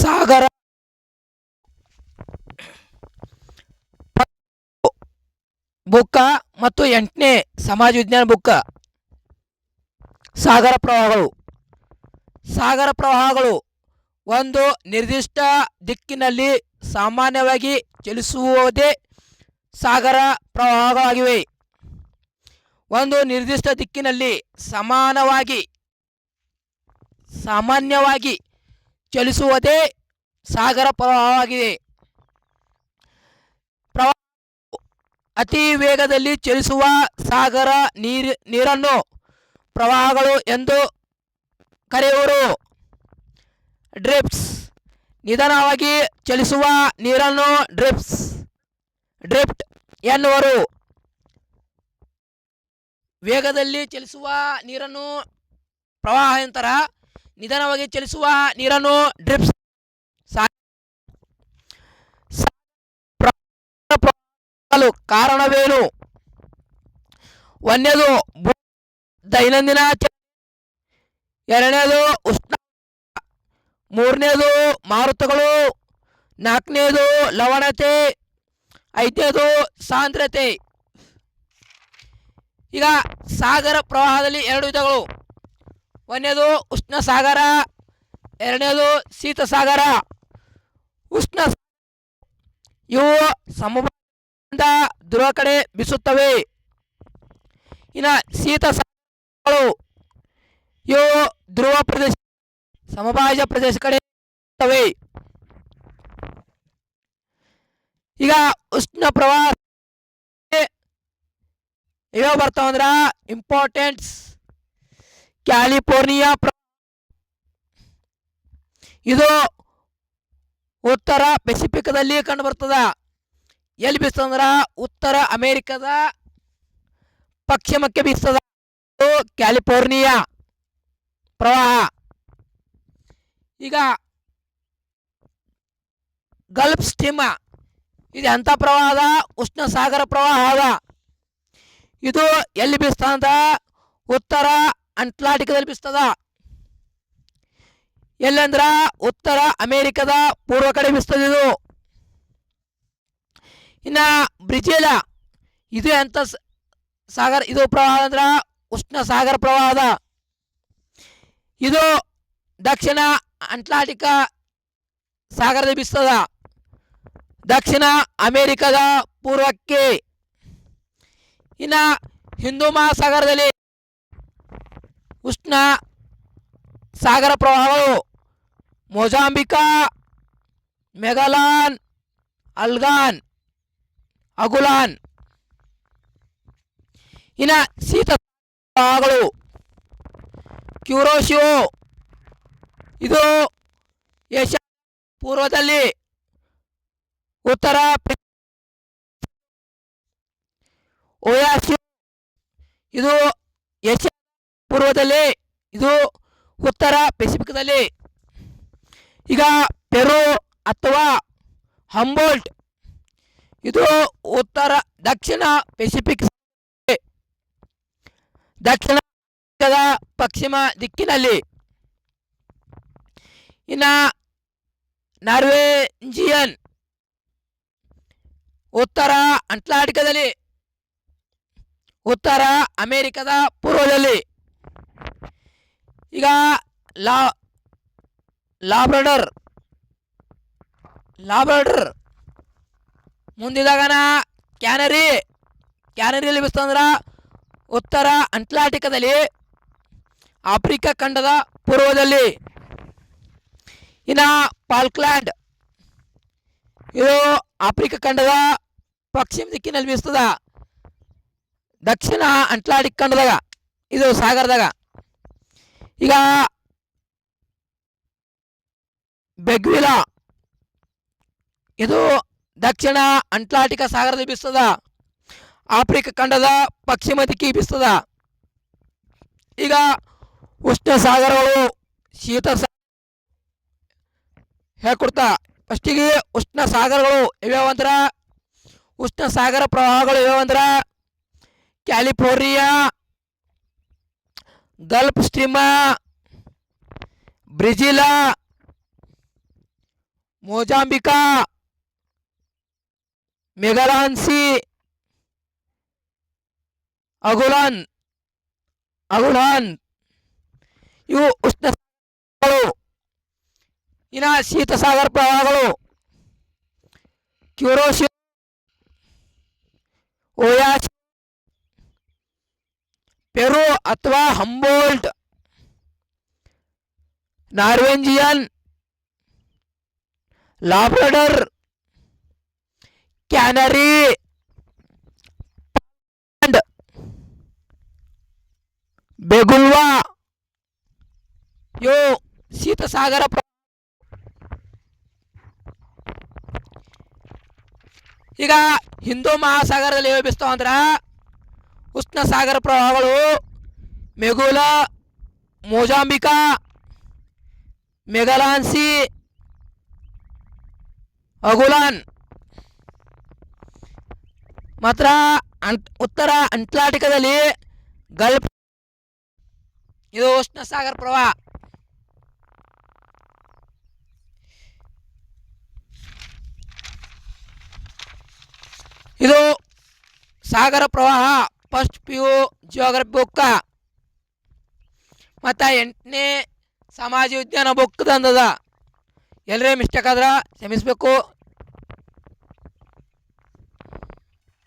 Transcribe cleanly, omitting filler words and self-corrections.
ಸಾಗರ ಬುಕ್ಕ ಮತ್ತು 8ನೇ ಸಮಾಜ ವಿಜ್ಞಾನ ಬುಕ್ಕ. ಸಾಗರ ಪ್ರವಾಹಗಳು. ಸಾಗರ ಪ್ರವಾಹಗಳು ಒಂದು ನಿರ್ದಿಷ್ಟ ದಿಕ್ಕಿನಲ್ಲಿ ಸಾಮಾನ್ಯವಾಗಿ ಚಲಿಸುವುದೇ ಸಾಗರ ಪ್ರವಾಹಗಳಾಗಿವೆ. ಒಂದು ನಿರ್ದಿಷ್ಟ ದಿಕ್ಕಿನಲ್ಲಿ ಸಾಮಾನ್ಯವಾಗಿ ಚಲಿಸುವುದೇ ಸಾಗರ ಪ್ರವಾಹವಾಗಿದೆ. ಪ್ರವಾಹ ಅತಿ ವೇಗದಲ್ಲಿ ಚಲಿಸುವ ಸಾಗರ ನೀರನ್ನು ಪ್ರವಾಹಗಳು ಎಂದು ಕರೆಯುವರು. ಡ್ರಿಫ್ಟ್ಸ್. ನಿಧಾನವಾಗಿ ಚಲಿಸುವ ನೀರನ್ನು ಡ್ರಿಫ್ಟ್ ಎನ್ನುವರು. ವೇಗದಲ್ಲಿ ಚಲಿಸುವ ನೀರನ್ನು ಪ್ರವಾಹ ಎಂತರ. ನಿಧಾನವಾಗಿ ಚಲಿಸುವ ನೀರನ್ನು ಡ್ರಿಫ್ಟ್ಸ್. ಕಾರಣವೇನು? ಒಂದನೇದು ದೈನಂದಿನ ಎರಡನೇದು ಉಷ್ಣ, ಮೂರನೇದು ಮಾರುತಗಳು, ನಾಲ್ಕನೇದು ಲವಣತೆ, ಐದನೇದು ಸಾಂದ್ರತೆ. ಈಗ ಸಾಗರ ಪ್ರವಾಹದಲ್ಲಿ ಎರಡು ವಿಧಗಳು. ಒಂದನೇದು ಉಷ್ಣ ಸಾಗರ, ಎರಡನೇದು ಶೀತ ಸಾಗರ. ಉಷ್ಣ ಇವು ಸಮಭಾಜದಿಂದ ಧ್ರುವ ಕಡೆ ಬೀಸುತ್ತವೆ. ಇನ್ನು ಶೀತ ಸಾಗರಗಳು ಇವು ಧ್ರುವ ಪ್ರದೇಶ ಸಮಭಾಜ ಪ್ರದೇಶ ಕಡೆ ಬೀಸುತ್ತವೆ. ಈಗ ಉಷ್ಣ ಪ್ರವಾಹ ಯಾವ ಬರ್ತಾವಂದ್ರ ಇಂಪಾರ್ಟೆಂಟ್ಸ್. ಕ್ಯಾಲಿಫೋರ್ನಿಯಾ ಇದು ಉತ್ತರ ಪೆಸಿಫಿಕ್ದಲ್ಲಿ ಕಂಡು ಬರ್ತದ. ಎಲ್ಲಿ ಬೀಸ್ತಂದ್ರ ಉತ್ತರ ಅಮೆರಿಕದ ಪಶ್ಚಿಮಕ್ಕೆ ಬೀಸ್ತದ. ಕ್ಯಾಲಿಫೋರ್ನಿಯಾ ಪ್ರವಾಹ. ಈಗ ಗಲ್ಫ್ ಸ್ಟ್ರೀಮ್ ಇದು ಎಂಥ ಪ್ರವಾಹದ? ಉಷ್ಣ ಸಾಗರ ಪ್ರವಾಹ ಅದ. ಇದು ಎಲ್ಲಿ ಬೀಸ್ತದ? ಉತ್ತರ ಅಂಟ್ಲಾಂಟಿಕದಲ್ಲಿ ಬೀಸ್ತದ. ಎಲ್ಲಂದ್ರ ಉತ್ತರ ಅಮೆರಿಕದ ಪೂರ್ವ ಕಡೆ ಬೀಸ್ತದ ಇದು. ಇನ್ನ ಬ್ರೆಜಿಲ್ ಇದು ಎಂತ ಸಾಗರ? ಇದು ಪ್ರವಾಹ ಅಂದ್ರ ಉಷ್ಣ ಸಾಗರ ಪ್ರವಾಹದ. ಇದು ದಕ್ಷಿಣ ಅಂಟ್ಲಾಂಟಿಕ ಸಾಗರದ ಬೀಸ್ತದ. ದಕ್ಷಿಣ ಅಮೆರಿಕದ ಪೂರ್ವಕ್ಕೆ. ಇನ್ನ ಹಿಂದೂ ಮಹಾಸಾಗರದಲ್ಲಿ ಉಷ್ಣ ಸಾಗರ ಪ್ರವಾಹಗಳು ಮೊಜಾಂಬಿಕಾ, ಮೆಗಾಲಾನ್, ಅಗುಲಾನ್. ಇನ್ನು ಶೀತ ಪ್ರವಾಹಗಳು ಕ್ಯೂರೋಶಿಯೋ ಇದು ಏಷ್ಯಾ ಪೂರ್ವದಲ್ಲಿ, ಉತ್ತರ ಓಯಾಸಿಯೋ ಇದು ಏಷ್ಯಾ ಪೂರ್ವದಲ್ಲಿ, ಇದು ಉತ್ತರ ಪೆಸಿಫಿಕ್ದಲ್ಲಿ. ಈಗ ಪೆರು ಅಥವಾ ಹಂಬೋಲ್ಟ್ ಇದು ದಕ್ಷಿಣ ಪೆಸಿಫಿಕ್, ದಕ್ಷಿಣ ಪಶ್ಚಿಮ ದಿಕ್ಕಿನಲ್ಲಿ. ಇನ್ನು ನಾರ್ವೇಜಿಯನ್ ಉತ್ತರ ಅಂಟ್ಲಾಂಟಿಕದಲ್ಲಿ, ಉತ್ತರ ಅಮೆರಿಕದ ಪೂರ್ವದಲ್ಲಿ. ಈಗ ಲಾಬ್ರಡರ್ ಮುಂದಿದಾಗನ ಕ್ಯಾನರಿಯಲ್ಲಿ ಬೀಸ್ತಂದ್ರ ಉತ್ತರ ಅಂಟ್ಲಾಂಟಿಕದಲ್ಲಿ, ಆಫ್ರಿಕಾ ಖಂಡದ ಪೂರ್ವದಲ್ಲಿ. ಇನ್ನು ಫಾಲ್ಕ್ಲ್ಯಾಂಡ್ ಇದು ಆಫ್ರಿಕಾ ಖಂಡದ ಪಶ್ಚಿಮ ದಿಕ್ಕಿನಲ್ಲಿ ಬೀಸ್ತದ. ದಕ್ಷಿಣ ಅಂಟ್ಲಾಂಟಿಕ್ ಖಂಡದಾಗ ಇದು ಸಾಗರದಾಗ. ಈಗ ಬೆಗ್ವಿಲಾ ಇದು ದಕ್ಷಿಣ ಅಂಟ್ಲಾಂಟಿಕ ಸಾಗರದಲ್ಲಿ ಬೀಸ್ತದ. ಆಫ್ರಿಕಾ ಖಂಡದ ಪಶ್ಚಿಮ ದಿಕ್ಕಿಗೆ ಬೀಸ್ತದ. ಈಗ ಉಷ್ಣ ಸಾಗರಗಳು ಶೀತ ಹೇಳ್ಕೊಡ್ತಾ. ಫಸ್ಟಿಗೆ ಉಷ್ಣ ಸಾಗರಗಳು ಯಾವ್ಯಾವಂದ್ರ, ಉಷ್ಣ ಸಾಗರ ಪ್ರವಾಹಗಳು ಯಾವ್ಯಾವಂದ್ರ ಕ್ಯಾಲಿಫೋರ್ನಿಯಾ, ಗಲ್ಫ್ ಸ್ಟ್ರೀಮ್, ಬ್ರೆಜಿಲ್, ಮೊಜಾಂಬಿಕಾ, ಮೆಗಲಾನ್ಸಿ, ಅಗುಲಾನ್ ಅಗುಲಾನ್ ಇವು ಉಷ್ಣ ಸಾಗರಗಳು. ಇನ್ನು ಶೀತ ಸಾಗರ ಪ್ರವಾಹಗಳು ಕ್ಯೂರೋಶಿಯೋ, ಓಯಾಸಿ, ಪೆರು ಅಥವಾ ಹಂಬೋಲ್ಟ್, ನಾರ್ವೆಂಜಿಯನ್, ಲಾಬ್ರಡರ್, ಕ್ಯಾನರಿ, ಬೆಗುಲ್ವಾ ಇವು ಶೀತ ಸಾಗರ ಈಗ ಹಿಂದೂ ಮಹಾಸಾಗರದಲ್ಲಿ ವ್ಯಾಪಿಸ್ತಾವ ಅಂದ್ರ ಉಷ್ಣ ಸಾಗರ ಪ್ರವಾಹಗಳು ಮೆಗುಲಾ, ಮೊಜಾಂಬಿಕಾ, ಮೆಗಲಾನ್ಸಿ, ಅಗುಲಾನ್ ಮಾತ್ರ. ಉತ್ತರ ಅಂಟಾರ್ಟಿಕಾದಲ್ಲಿ ಗಲ್ಫ್ ಇದು ಉಷ್ಣ ಸಾಗರ ಪ್ರವಾಹ. ಇದು ಸಾಗರ ಪ್ರವಾಹ ಫಸ್ಟ್ PU ಜಿಯೋಗ್ರಫಿ ಬುಕ್ಕ ಮತ್ತು 8ನೇ ಸಮಾಜ ವಿಜ್ಞಾನ ಬುಕ್ ತಂದದ. ಎಲ್ಲರೇ ಮಿಸ್ಟೇಕ್ ಆದ್ರೆ ಕ್ಷಮಿಸಬೇಕು.